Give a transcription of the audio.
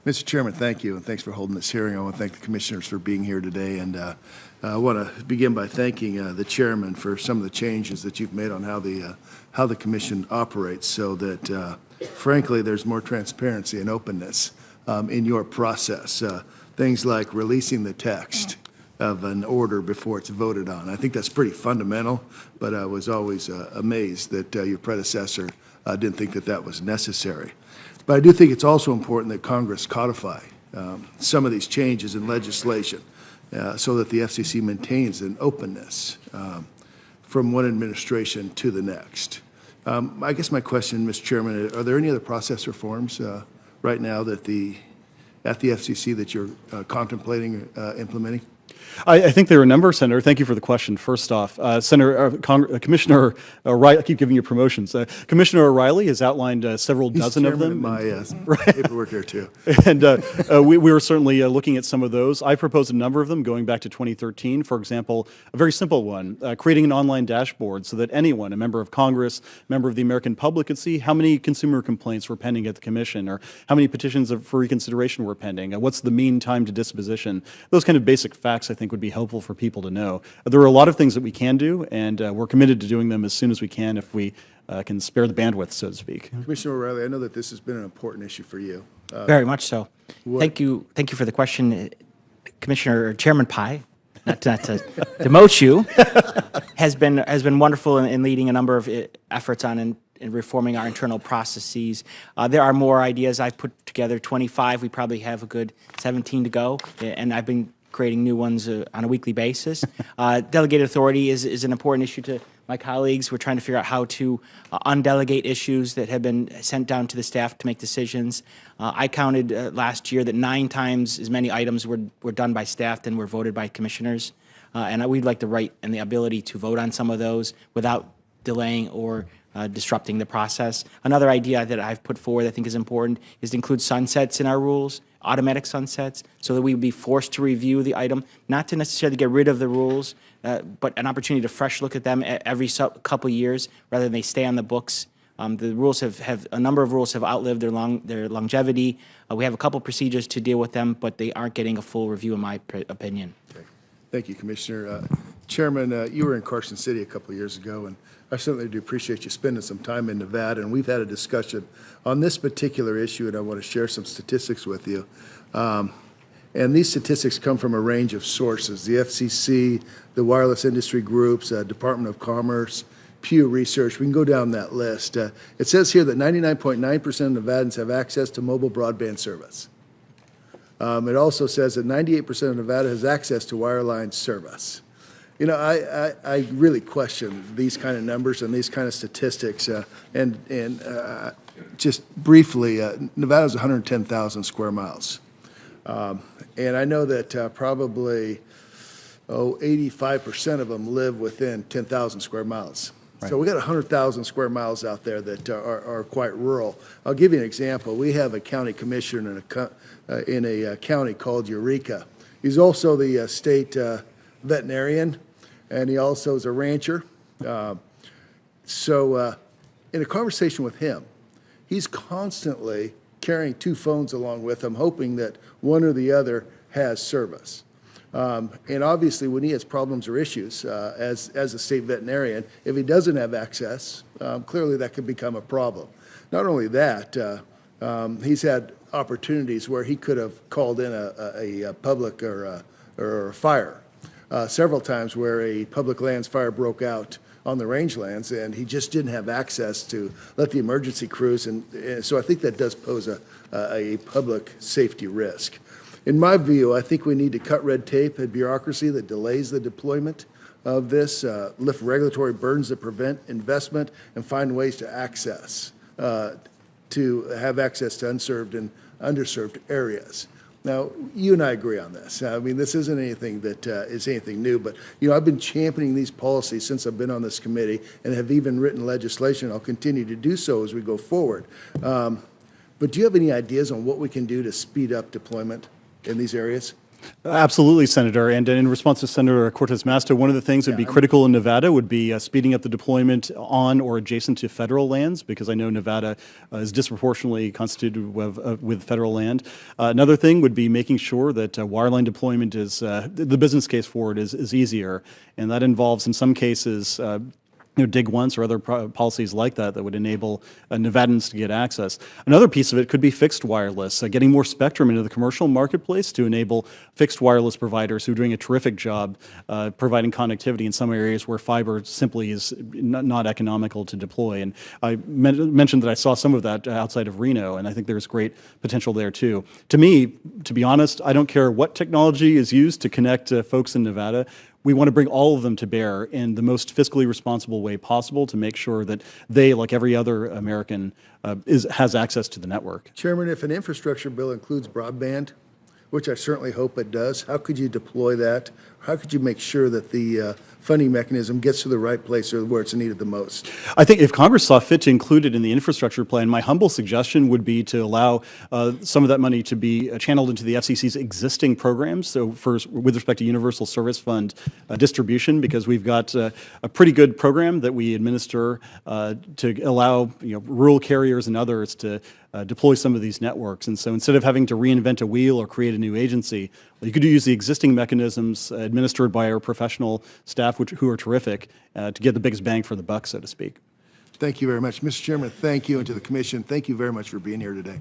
Mr. Chairman, thank you, and thanks for holding this hearing. I want to thank the commissioners for being here today, and I want to begin by thanking the chairman for some of the changes that you've made on how the commission operates, so that, frankly, there's more transparency and openness in your process. Things like releasing the text of an order before it's voted on. I think that's pretty fundamental, but I was always amazed that your predecessor didn't think that that was necessary. But I do think it's also important that Congress codify some of these changes in legislation so that the FCC maintains an openness from one administration to the next. I guess my question, Mr. Chairman, are there any other process reforms right now that at the FCC that you're contemplating implementing? I think there are a number, Senator. Thank you for the question. First off, Commissioner O'Reilly, I keep giving you promotions. Commissioner O'Reilly has outlined several dozen of them. My paperwork here too. And we were certainly looking at some of those. I proposed a number of them going back to 2013. For example, a very simple one, creating an online dashboard so that anyone, a member of Congress, member of the American public, could see how many consumer complaints were pending at the commission, or how many petitions for reconsideration were pending, what's the mean time to disposition. Those kind of basic facts, I think, would be helpful for people to know. There are a lot of things that we can do, and we're committed to doing them as soon as we can if we can spare the bandwidth, so to speak. Commissioner O'Reilly, I know that this has been an important issue for you. Very much so. Thank you for the question. Commissioner Chairman Pai, not to demote you, has been wonderful in leading a number of efforts on in reforming our internal processes. There are more ideas. I've put together 25. We probably have a good 17 to go, and I've been creating new ones on a weekly basis. Delegated authority is an important issue to my colleagues. We're trying to figure out how to undelegate issues that have been sent down to the staff to make decisions. I counted last year that 9 times as many items were done by staff than were voted by commissioners. And we'd like the right and the ability to vote on some of those without delaying or disrupting the process. Another idea that I've put forward I think is important is to include sunsets in our rules, automatic sunsets, so that we would be forced to review the item, not to necessarily get rid of the rules, but an opportunity to fresh look at them every couple years rather than they stay on the books. The rules have a number of rules have outlived their longevity. We have a couple procedures to deal with them, but they aren't getting a full review in my opinion. Okay. Thank you, Commissioner. Chairman, you were in Carson City a couple of years ago, and I certainly do appreciate you spending some time in Nevada, and we've had a discussion on this particular issue, and I want to share some statistics with you. And these statistics come from a range of sources: the FCC, the wireless industry groups, Department of Commerce, Pew Research. We can go down that list. It says here that 99.9% of Nevadans have access to mobile broadband service. It also says that 98% of Nevada has access to wireline service. You know, I really question these kind of numbers and these kind of statistics. Just briefly, Nevada is 110,000 square miles. And I know that probably 85% of them live within 10,000 square miles. Right. So we got 100,000 square miles out there that are quite rural. I'll give you an example. We have a county commissioner in a county called Eureka. He's also the state veterinarian, and he also is a rancher. So in a conversation with him, he's constantly carrying 2 phones along with him, hoping that one or the other has service. And obviously, when he has problems or issues as a state veterinarian, if he doesn't have access, clearly that could become a problem. Not only that, he's had opportunities where he could have called in a public or a fire. Several times where a public lands fire broke out on the rangelands, and he just didn't have access to let the emergency crews, and so I think that does pose a public safety risk. In my view, I think we need to cut red tape and bureaucracy that delays the deployment of this, lift regulatory burdens that prevent investment, and find ways to have access to unserved and underserved areas. Now, you and I agree on this. I mean, this isn't anything that is anything new, but, you know, I've been championing these policies since I've been on this committee and have even written legislation. I'll continue to do so as we go forward. But do you have any ideas on what we can do to speed up deployment in these areas? Absolutely, Senator. And in response to Senator Cortez Masto, one of the things that would be critical in Nevada would be speeding up the deployment on or adjacent to federal lands, because I know Nevada is disproportionately constituted with federal land. Another thing would be making sure that wireline deployment is, the business case for it is easier. And that involves, in some cases, dig once or other policies like that would enable Nevadans to get access. Another piece of it could be fixed wireless, getting more spectrum into the commercial marketplace to enable fixed wireless providers who are doing a terrific job providing connectivity in some areas where fiber simply is not economical to deploy. And I mentioned that I saw some of that outside of Reno, and I think there's great potential there too. To me, to be honest, I don't care what technology is used to connect folks in Nevada. We want to bring all of them to bear in the most fiscally responsible way possible to make sure that they, like every other American, has access to the network. Chairman, if an infrastructure bill includes broadband, which I certainly hope it does, how could you deploy that? How could you make sure that the funding mechanism gets to the right place or where it's needed the most? I think if Congress saw fit to include it in the infrastructure plan, my humble suggestion would be to allow some of that money to be channeled into the FCC's existing programs. So with respect to Universal Service Fund distribution, because we've got a pretty good program that we administer to allow rural carriers and others to deploy some of these networks. And so instead of having to reinvent a wheel or create a new agency, you could use the existing mechanisms administered by our professional staff, who are terrific, to get the biggest bang for the buck, so to speak. Thank you very much. Mr. Chairman, thank you, and to the Commission, thank you very much for being here today.